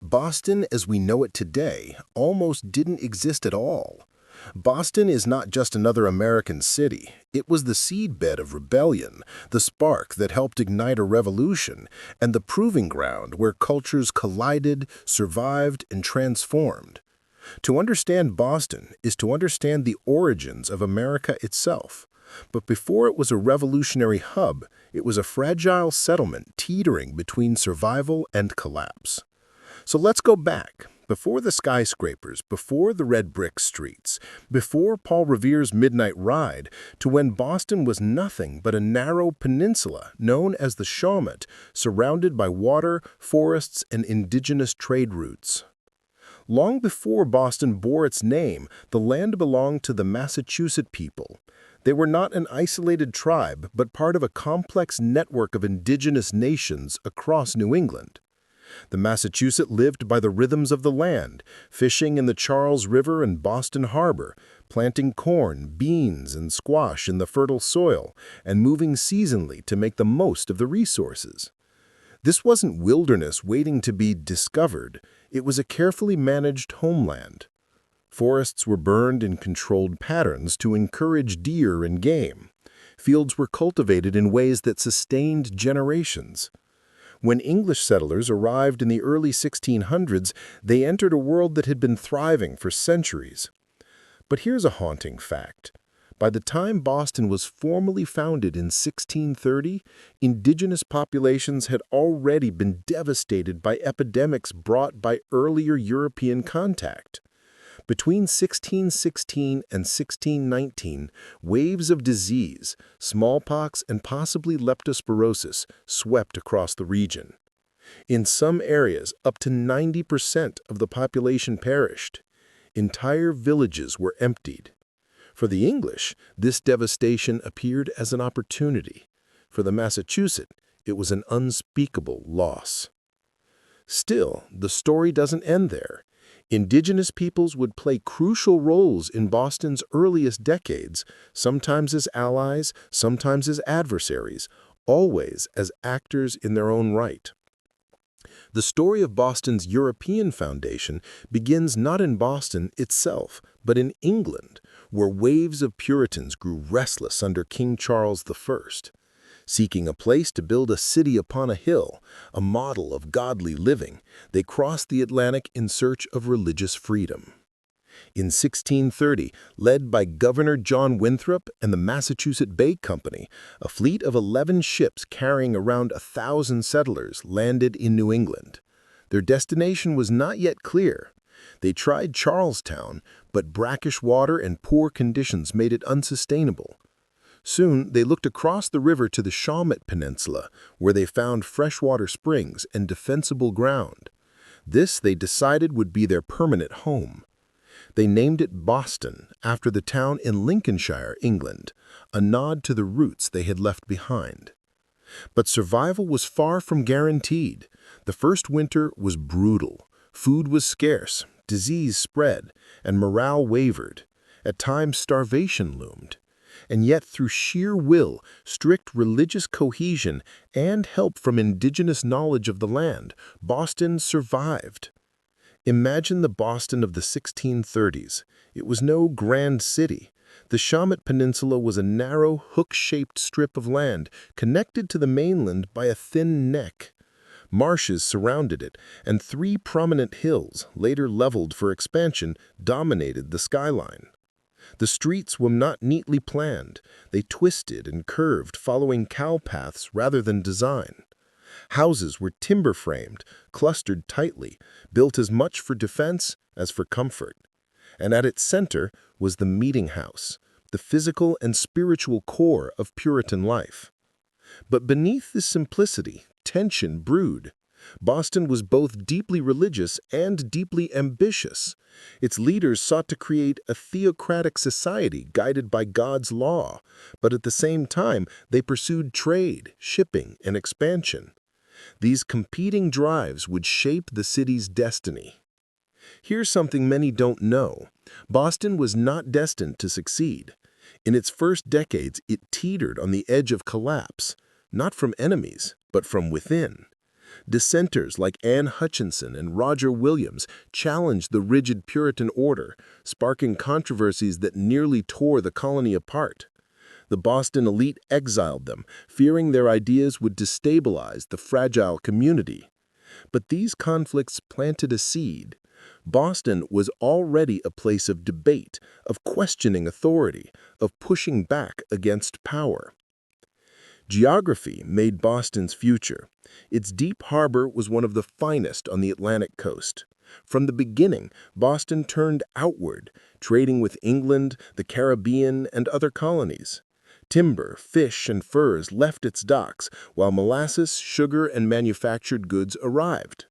Boston, as we know it today, almost didn't exist at all. Boston is not just another American city. It was the seedbed of rebellion, the spark that helped ignite a revolution, and the proving ground where cultures collided, survived, and transformed. To understand Boston is to understand the origins of America itself. But before it was a revolutionary hub, it was a fragile settlement teetering between survival and collapse. So let's go back, before the skyscrapers, before the red brick streets, before Paul Revere's Midnight Ride, to when Boston was nothing but a narrow peninsula known as the Shawmut, surrounded by water, forests, and indigenous trade routes. Long before Boston bore its name, the land belonged to the Massachusetts people. They were not an isolated tribe, but part of a complex network of indigenous nations across New England. The Massachusetts lived by the rhythms of the land, fishing in the Charles River and Boston Harbor, planting corn, beans, and squash in the fertile soil, and moving seasonally to make the most of the resources. This wasn't wilderness waiting to be discovered. It was a carefully managed homeland. Forests were burned in controlled patterns to encourage deer and game. Fields were cultivated in ways that sustained generations. When English settlers arrived in the early 1600s, they entered a world that had been thriving for centuries. But here's a haunting fact. By the time Boston was formally founded in 1630, indigenous populations had already been devastated by epidemics brought by earlier European contact. Between 1616 and 1619, waves of disease, smallpox, and possibly leptospirosis swept across the region. In some areas, up to 90% of the population perished. Entire villages were emptied. For the English, this devastation appeared as an opportunity. For the Massachusetts, it was an unspeakable loss. Still, the story doesn't end there. Indigenous peoples would play crucial roles in Boston's earliest decades, sometimes as allies, sometimes as adversaries, always as actors in their own right. The story of Boston's European foundation begins not in Boston itself, but in England, where waves of Puritans grew restless under King Charles I. Seeking a place to build a city upon a hill, a model of godly living, they crossed the Atlantic in search of religious freedom. In 1630, led by Governor John Winthrop and the Massachusetts Bay Company, a fleet of 11 ships carrying around 1,000 settlers landed in New England. Their destination was not yet clear. They tried Charlestown, but brackish water and poor conditions made it unsustainable. Soon, they looked across the river to the Shawmut Peninsula, where they found freshwater springs and defensible ground. This, they decided, would be their permanent home. They named it Boston, after the town in Lincolnshire, England, a nod to the roots they had left behind. But survival was far from guaranteed. The first winter was brutal. Food was scarce, disease spread, and morale wavered. At times, starvation loomed. And yet, through sheer will, strict religious cohesion, and help from indigenous knowledge of the land, Boston survived. Imagine the Boston of the 1630s. It was no grand city. The Shawmut Peninsula was a narrow, hook-shaped strip of land connected to the mainland by a thin neck. Marshes surrounded it, and 3 prominent hills, later leveled for expansion, dominated the skyline. The streets were not neatly planned. They twisted and curved, following cow paths rather than design. Houses were timber-framed, clustered tightly, built as much for defense as for comfort. And at its center was the meeting house, the physical and spiritual core of Puritan life. But beneath this simplicity, tension brewed. Boston was both deeply religious and deeply ambitious. Its leaders sought to create a theocratic society guided by God's law, but at the same time, they pursued trade, shipping, and expansion. These competing drives would shape the city's destiny. Here's something many don't know. Boston was not destined to succeed. In its first decades, it teetered on the edge of collapse, not from enemies, but from within. Dissenters like Anne Hutchinson and Roger Williams challenged the rigid Puritan order, sparking controversies that nearly tore the colony apart. The Boston elite exiled them, fearing their ideas would destabilize the fragile community. But these conflicts planted a seed. Boston was already a place of debate, of questioning authority, of pushing back against power. Geography made Boston's future. Its deep harbor was one of the finest on the Atlantic coast. From the beginning, Boston turned outward, trading with England, the Caribbean, and other colonies. Timber, fish, and furs left its docks, while molasses, sugar, and manufactured goods arrived.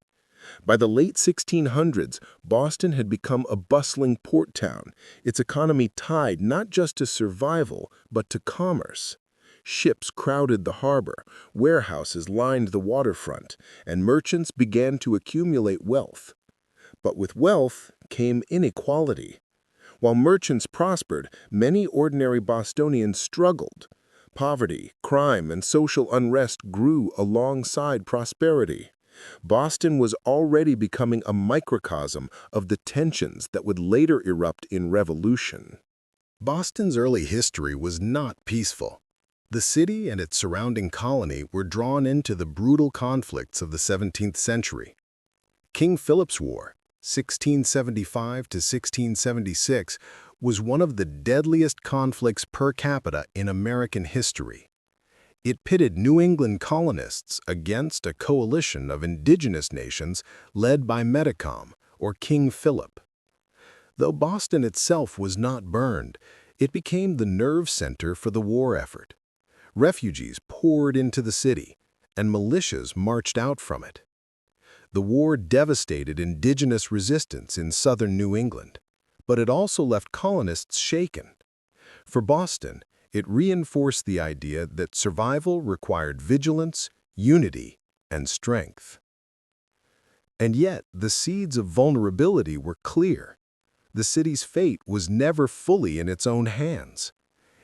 By the late 1600s, Boston had become a bustling port town, its economy tied not just to survival, but to commerce. Ships crowded the harbor, warehouses lined the waterfront, and merchants began to accumulate wealth. But with wealth came inequality. While merchants prospered, many ordinary Bostonians struggled. Poverty, crime, and social unrest grew alongside prosperity. Boston was already becoming a microcosm of the tensions that would later erupt in revolution. Boston's early history was not peaceful. The city and its surrounding colony were drawn into the brutal conflicts of the 17th century. King Philip's War, 1675 to 1676, was one of the deadliest conflicts per capita in American history. It pitted New England colonists against a coalition of indigenous nations led by Metacom, or King Philip. Though Boston itself was not burned, it became the nerve center for the war effort. Refugees poured into the city, and militias marched out from it. The war devastated indigenous resistance in southern New England, but it also left colonists shaken. For Boston, it reinforced the idea that survival required vigilance, unity, and strength. And yet, the seeds of vulnerability were clear. The city's fate was never fully in its own hands.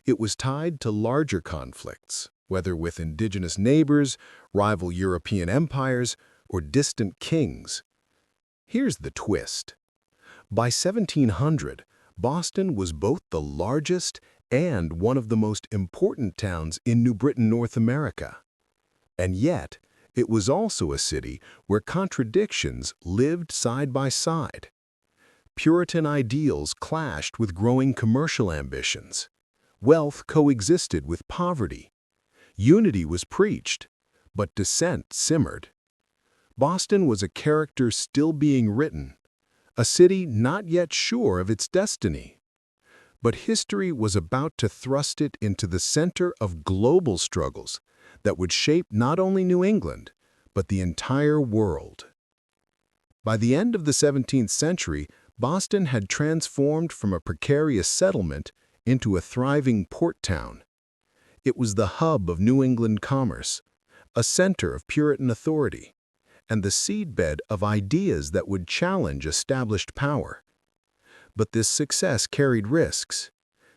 It was tied to larger conflicts, whether with indigenous neighbors, rival European empires, or distant kings. Here's the twist. By 1700, Boston was both the largest and one of the most important towns in New Britain, North America. And yet, it was also a city where contradictions lived side by side. Puritan ideals clashed with growing commercial ambitions. Wealth coexisted with poverty. Unity was preached, but dissent simmered. Boston was a character still being written, a city not yet sure of its destiny. But history was about to thrust it into the center of global struggles that would shape not only New England, but the entire world. By the end of the 17th century, Boston had transformed from a precarious settlement into a thriving port town. It was the hub of New England commerce, a center of Puritan authority, and the seedbed of ideas that would challenge established power. But this success carried risks.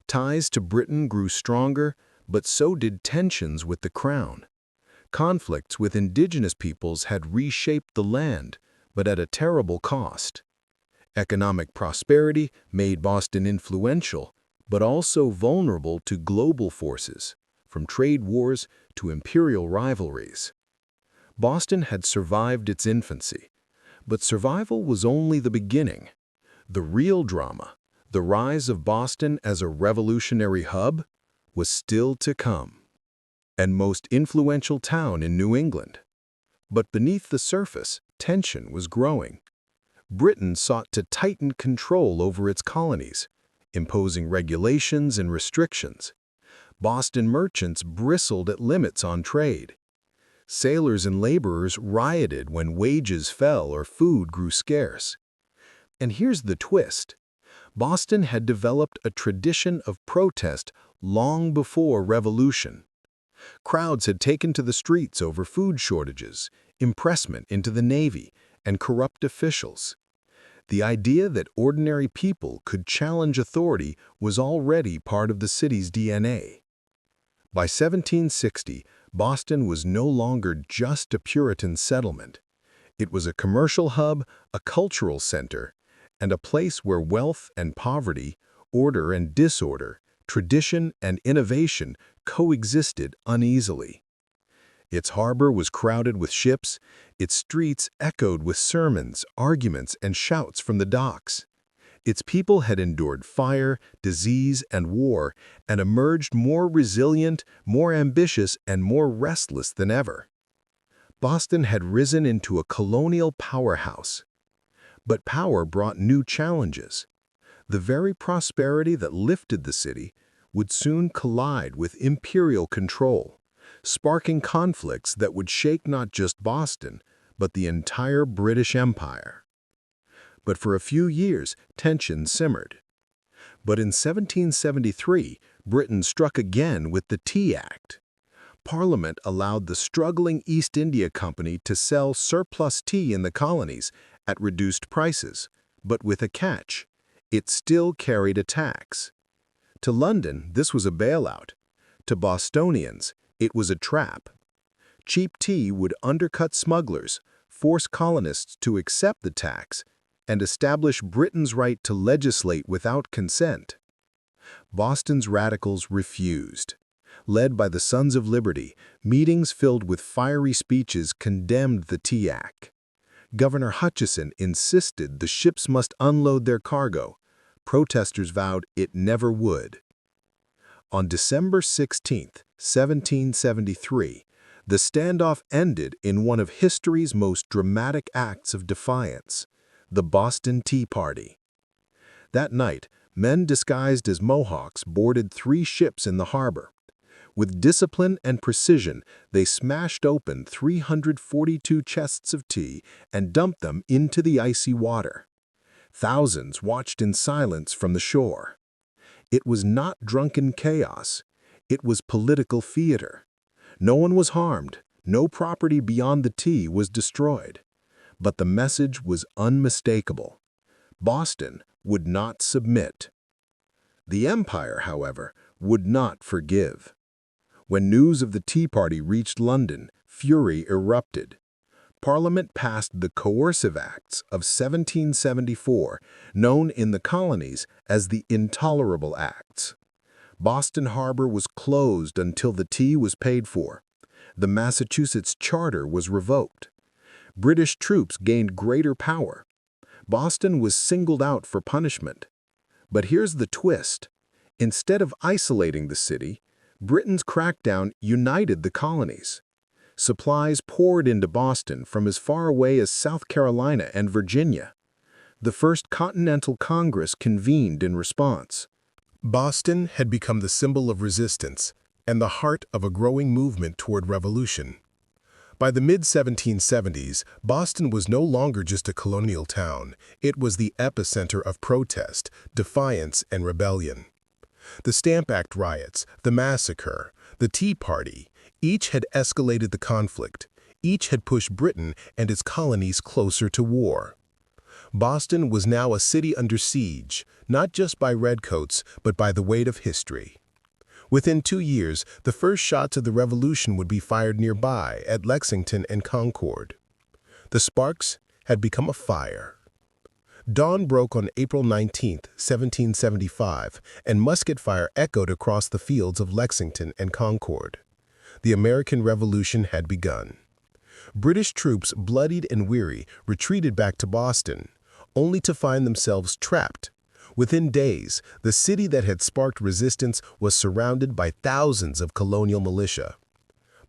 Ties to Britain grew stronger, but so did tensions with the crown. Conflicts with indigenous peoples had reshaped the land, but at a terrible cost. Economic prosperity made Boston influential, but also vulnerable to global forces, from trade wars to imperial rivalries. Boston had survived its infancy, but survival was only the beginning. The real drama, the rise of Boston as a revolutionary hub, was still to come. And most influential town in New England. But beneath the surface, tension was growing. Britain sought to tighten control over its colonies, imposing regulations and restrictions. Boston merchants bristled at limits on trade. Sailors and laborers rioted when wages fell or food grew scarce. And here's the twist. Boston had developed a tradition of protest long before revolution. Crowds had taken to the streets over food shortages, impressment into the Navy, and corrupt officials. The idea that ordinary people could challenge authority was already part of the city's DNA. By 1760, Boston was no longer just a Puritan settlement. It was a commercial hub, a cultural center, and a place where wealth and poverty, order and disorder, tradition and innovation coexisted uneasily. Its harbor was crowded with ships, its streets echoed with sermons, arguments, and shouts from the docks. Its people had endured fire, disease, and war, and emerged more resilient, more ambitious, and more restless than ever. Boston had risen into a colonial powerhouse. But power brought new challenges. The very prosperity that lifted the city would soon collide with imperial control, sparking conflicts that would shake not just Boston, but the entire British Empire. But for a few years, tension simmered. But in 1773, Britain struck again with the Tea Act. Parliament allowed the struggling East India Company to sell surplus tea in the colonies at reduced prices, but with a catch: it still carried a tax. To London, this was a bailout. To Bostonians, it was a trap. Cheap tea would undercut smugglers, force colonists to accept the tax, and establish Britain's right to legislate without consent. Boston's radicals refused. Led by the Sons of Liberty, meetings filled with fiery speeches condemned the Tea Act. Governor Hutchison insisted the ships must unload their cargo. Protesters vowed it never would. On December 16, 1773, the standoff ended in one of history's most dramatic acts of defiance: the Boston Tea Party. That night, men disguised as Mohawks boarded 3 ships in the harbor. With discipline and precision, they smashed open 342 chests of tea and dumped them into the icy water. Thousands watched in silence from the shore. It was not drunken chaos. It was political theater. No one was harmed. No property beyond the tea was destroyed. But the message was unmistakable. Boston would not submit. The Empire, however, would not forgive. When news of the Tea Party reached London, fury erupted. Parliament passed the Coercive Acts of 1774, known in the colonies as the Intolerable Acts. Boston Harbor was closed until the tea was paid for. The Massachusetts Charter was revoked. British troops gained greater power. Boston was singled out for punishment. But here's the twist. Instead of isolating the city, Britain's crackdown united the colonies. Supplies poured into Boston from as far away as South Carolina and Virginia. The First Continental Congress convened in response. Boston had become the symbol of resistance and the heart of a growing movement toward revolution. By the mid-1770s, Boston was no longer just a colonial town. It was the epicenter of protest, defiance, and rebellion. The Stamp Act riots, the massacre, the Tea Party, each had escalated the conflict. Each had pushed Britain and its colonies closer to war. Boston was now a city under siege, not just by redcoats, but by the weight of history. Within 2 years, the first shots of the revolution would be fired nearby at Lexington and Concord. The sparks had become a fire. Dawn broke on April 19, 1775, and musket fire echoed across the fields of Lexington and Concord. The American Revolution had begun. British troops, bloodied and weary, retreated back to Boston, only to find themselves trapped. Within days, the city that had sparked resistance was surrounded by thousands of colonial militia.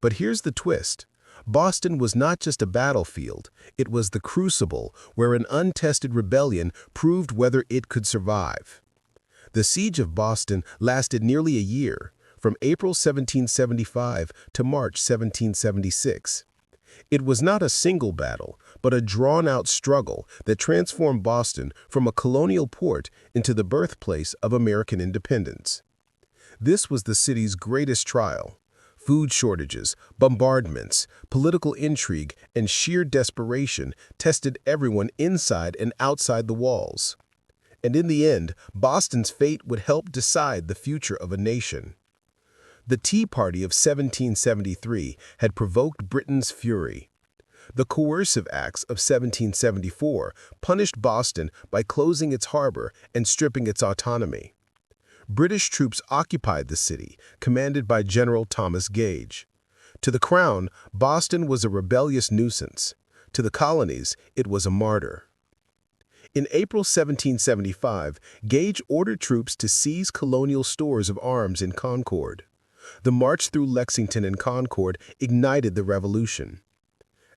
But here's the twist. Boston was not just a battlefield, it was the crucible where an untested rebellion proved whether it could survive. The siege of Boston lasted nearly a year, from April 1775 to March 1776. It was not a single battle, but a drawn-out struggle that transformed Boston from a colonial port into the birthplace of American independence. This was the city's greatest trial. Food shortages, bombardments, political intrigue, and sheer desperation tested everyone inside and outside the walls. And in the end, Boston's fate would help decide the future of a nation. The Tea Party of 1773 had provoked Britain's fury. The Coercive Acts of 1774 punished Boston by closing its harbor and stripping its autonomy. British troops occupied the city, commanded by General Thomas Gage. To the Crown, Boston was a rebellious nuisance. To the colonies, it was a martyr. In April 1775, Gage ordered troops to seize colonial stores of arms in Concord. The march through Lexington and Concord ignited the revolution.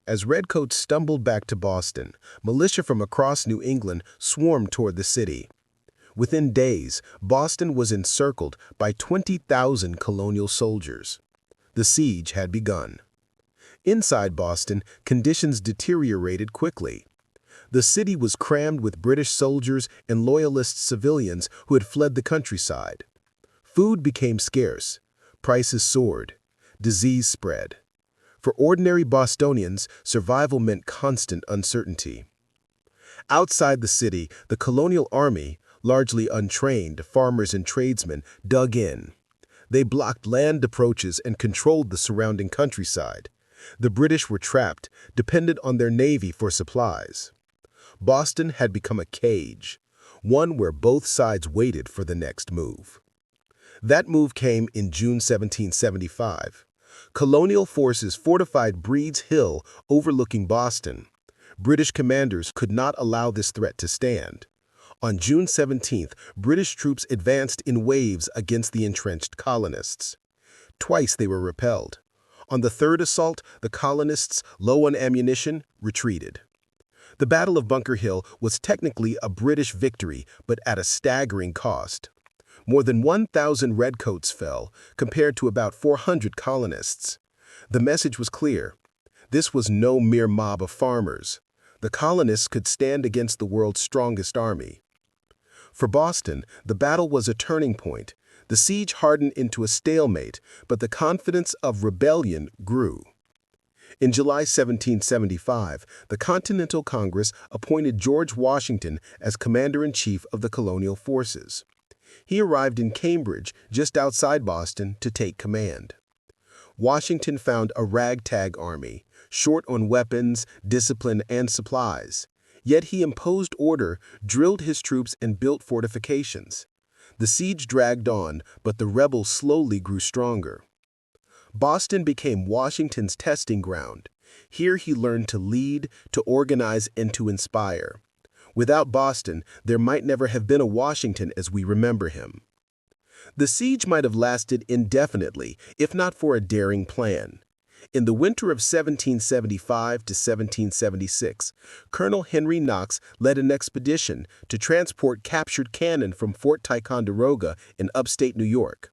As redcoats stumbled back to Boston, militia from across New England swarmed toward the city. Within days, Boston was encircled by 20,000 colonial soldiers. The siege had begun. Inside Boston, conditions deteriorated quickly. The city was crammed with British soldiers and loyalist civilians who had fled the countryside. Food became scarce. Prices soared. Disease spread. For ordinary Bostonians, survival meant constant uncertainty. Outside the city, the colonial army, largely untrained farmers and tradesmen, dug in. They blocked land approaches and controlled the surrounding countryside. The British were trapped, dependent on their navy for supplies. Boston had become a cage, one where both sides waited for the next move. That move came in June 1775. Colonial forces fortified Breed's Hill overlooking Boston. British commanders could not allow this threat to stand. On June 17th, British troops advanced in waves against the entrenched colonists. Twice they were repelled. On the third assault, the colonists, low on ammunition, retreated. The Battle of Bunker Hill was technically a British victory, but at a staggering cost. More than 1,000 redcoats fell, compared to about 400 colonists. The message was clear. This was no mere mob of farmers. The colonists could stand against the world's strongest army. For Boston, the battle was a turning point. The siege hardened into a stalemate, but the confidence of rebellion grew. In July 1775, the Continental Congress appointed George Washington as commander-in-chief of the colonial forces. He arrived in Cambridge, just outside Boston, to take command. Washington found a ragtag army, short on weapons, discipline, and supplies. Yet he imposed order, drilled his troops, and built fortifications. The siege dragged on, but the rebels slowly grew stronger. Boston became Washington's testing ground. Here he learned to lead, to organize, and to inspire. Without Boston, there might never have been a Washington as we remember him. The siege might have lasted indefinitely, if not for a daring plan. In the winter of 1775 to 1776, Colonel Henry Knox led an expedition to transport captured cannon from Fort Ticonderoga in upstate New York.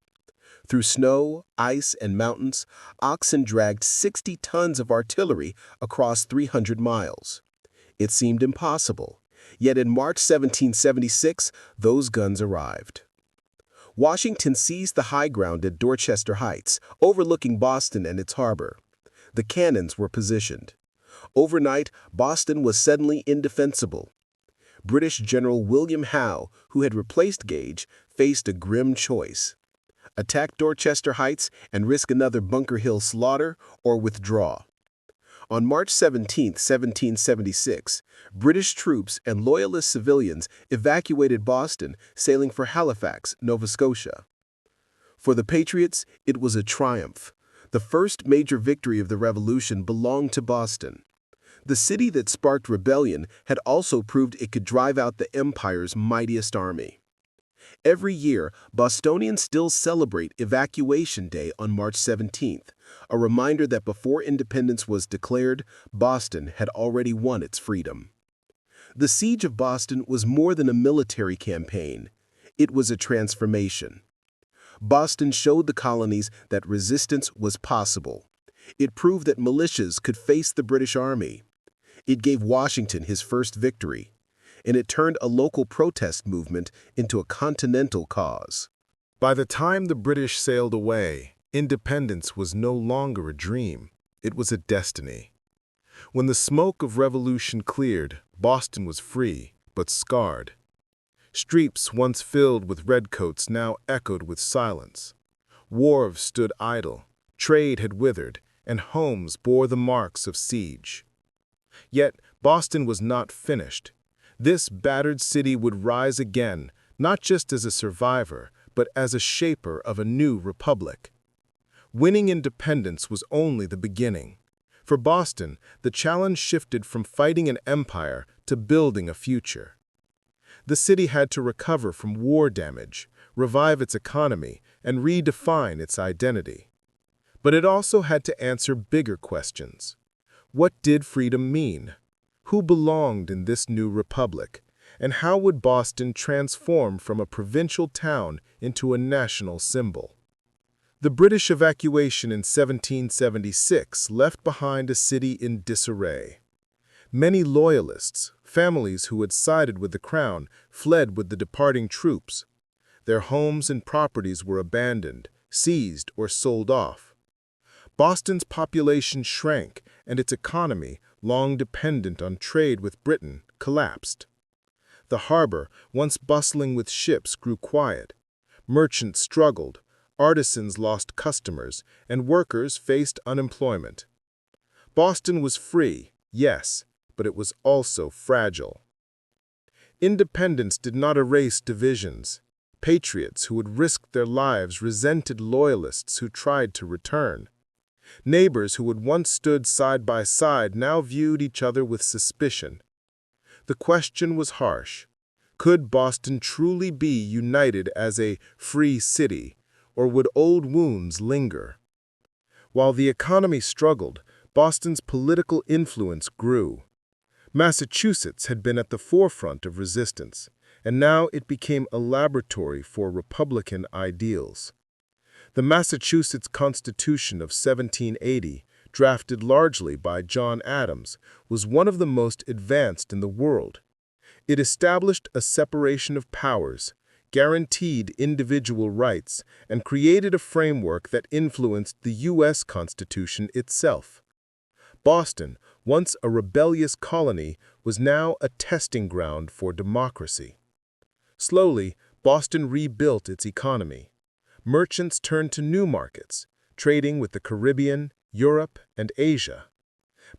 Through snow, ice, and mountains, oxen dragged 60 tons of artillery across 300 miles. It seemed impossible. Yet in March 1776, those guns arrived. Washington seized the high ground at Dorchester Heights, overlooking Boston and its harbor. The cannons were positioned. Overnight, Boston was suddenly indefensible. British General William Howe, who had replaced Gage, faced a grim choice: attack Dorchester Heights and risk another Bunker Hill slaughter, or withdraw. On March 17, 1776, British troops and Loyalist civilians evacuated Boston, sailing for Halifax, Nova Scotia. For the Patriots, it was a triumph. The first major victory of the Revolution belonged to Boston. The city that sparked rebellion had also proved it could drive out the Empire's mightiest army. Every year, Bostonians still celebrate Evacuation Day on March 17th, a reminder that before independence was declared, Boston had already won its freedom. The Siege of Boston was more than a military campaign. It was a transformation. Boston showed the colonies that resistance was possible. It proved that militias could face the British Army. It gave Washington his first victory, and it turned a local protest movement into a continental cause. By the time the British sailed away, independence was no longer a dream. It was a destiny. When the smoke of revolution cleared, Boston was free, but scarred. Streets once filled with redcoats now echoed with silence. Wharves stood idle, trade had withered, and homes bore the marks of siege. Yet Boston was not finished. This battered city would rise again, not just as a survivor, but as a shaper of a new republic. Winning independence was only the beginning. For Boston, the challenge shifted from fighting an empire to building a future. The city had to recover from war damage, revive its economy, and redefine its identity. But it also had to answer bigger questions. What did freedom mean? Who belonged in this new republic? And how would Boston transform from a provincial town into a national symbol? The British evacuation in 1776 left behind a city in disarray. Many loyalists, families who had sided with the crown, fled with the departing troops. Their homes and properties were abandoned, seized, or sold off. Boston's population shrank, and its economy, long dependent on trade with Britain, collapsed. The harbor, once bustling with ships, grew quiet. Merchants struggled, artisans lost customers, and workers faced unemployment. Boston was free, yes, but it was also fragile. Independence did not erase divisions. Patriots who had risked their lives resented loyalists who tried to return. Neighbors who had once stood side by side now viewed each other with suspicion. The question was harsh. Could Boston truly be united as a free city, or would old wounds linger? While the economy struggled, Boston's political influence grew. Massachusetts had been at the forefront of resistance, and now it became a laboratory for Republican ideals. The Massachusetts Constitution of 1780, drafted largely by John Adams, was one of the most advanced in the world. It established a separation of powers, guaranteed individual rights, and created a framework that influenced the U.S. Constitution itself. Boston, once a rebellious colony, was now a testing ground for democracy. Slowly, Boston rebuilt its economy. Merchants turned to new markets, trading with the Caribbean, Europe, and Asia.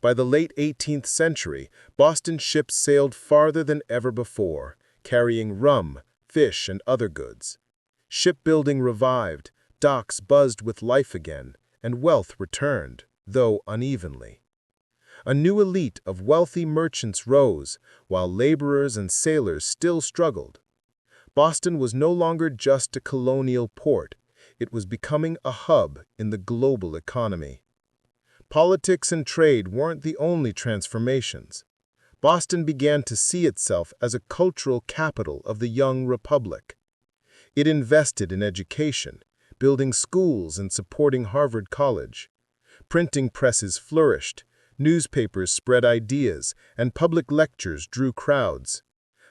By the late 18th century, Boston ships sailed farther than ever before, carrying rum, fish, and other goods. Shipbuilding revived, docks buzzed with life again, and wealth returned, though unevenly. A new elite of wealthy merchants rose, while laborers and sailors still struggled. Boston was no longer just a colonial port, it was becoming a hub in the global economy. Politics and trade weren't the only transformations. Boston began to see itself as a cultural capital of the young republic. It invested in education, building schools and supporting Harvard College. Printing presses flourished, newspapers spread ideas, and public lectures drew crowds.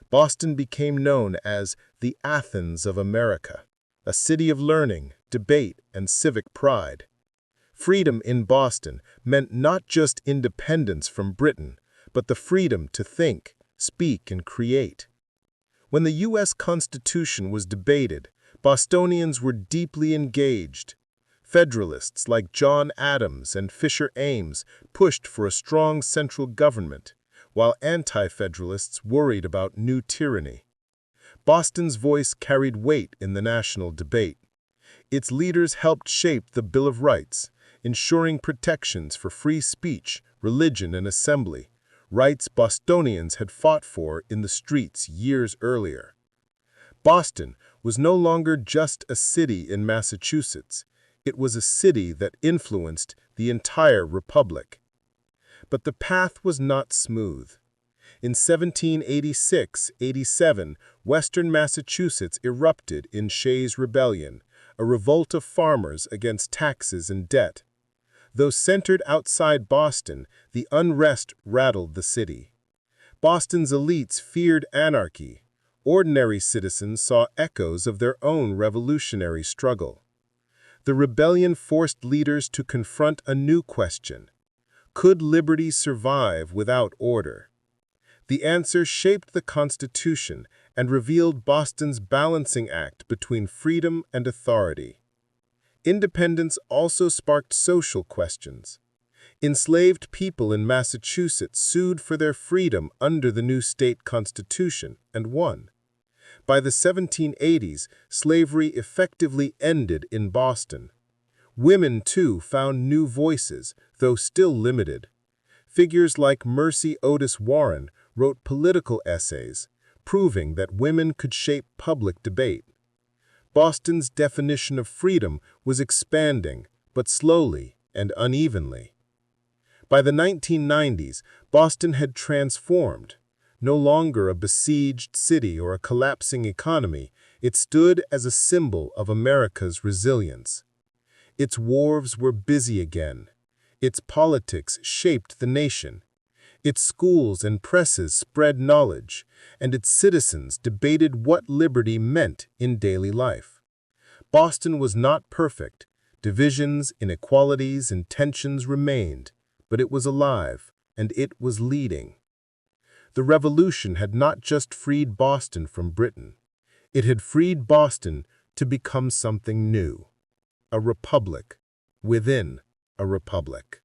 Boston became known as the Athens of America, a city of learning, debate, and civic pride. Freedom in Boston meant not just independence from Britain, but the freedom to think, speak, and create. When the U.S. Constitution was debated, Bostonians were deeply engaged. Federalists like John Adams and Fisher Ames pushed for a strong central government, while anti-federalists worried about new tyranny. Boston's voice carried weight in the national debate. Its leaders helped shape the Bill of Rights, ensuring protections for free speech, religion, and assembly, rights Bostonians had fought for in the streets years earlier. Boston was no longer just a city in Massachusetts. It was a city that influenced the entire republic. But the path was not smooth. In 1786-87, Western Massachusetts erupted in Shays' Rebellion, a revolt of farmers against taxes and debt. Though centered outside Boston, the unrest rattled the city. Boston's elites feared anarchy. Ordinary citizens saw echoes of their own revolutionary struggle. The rebellion forced leaders to confront a new question. Could liberty survive without order? The answer shaped the Constitution and revealed Boston's balancing act between freedom and authority. Independence also sparked social questions. Enslaved people in Massachusetts sued for their freedom under the new state constitution and won. By the 1780s, slavery effectively ended in Boston. Women, too, found new voices, though still limited. Figures like Mercy Otis Warren wrote political essays, proving that women could shape public debate. Boston's definition of freedom was expanding, but slowly and unevenly. By the 1990s, Boston had transformed. No longer a besieged city or a collapsing economy, it stood as a symbol of America's resilience. Its wharves were busy again. Its politics shaped the nation. Its schools and presses spread knowledge, and its citizens debated what liberty meant in daily life. Boston was not perfect. Divisions, inequalities, and tensions remained, but it was alive, and it was leading. The revolution had not just freed Boston from Britain. It had freed Boston to become something new. A republic within a republic.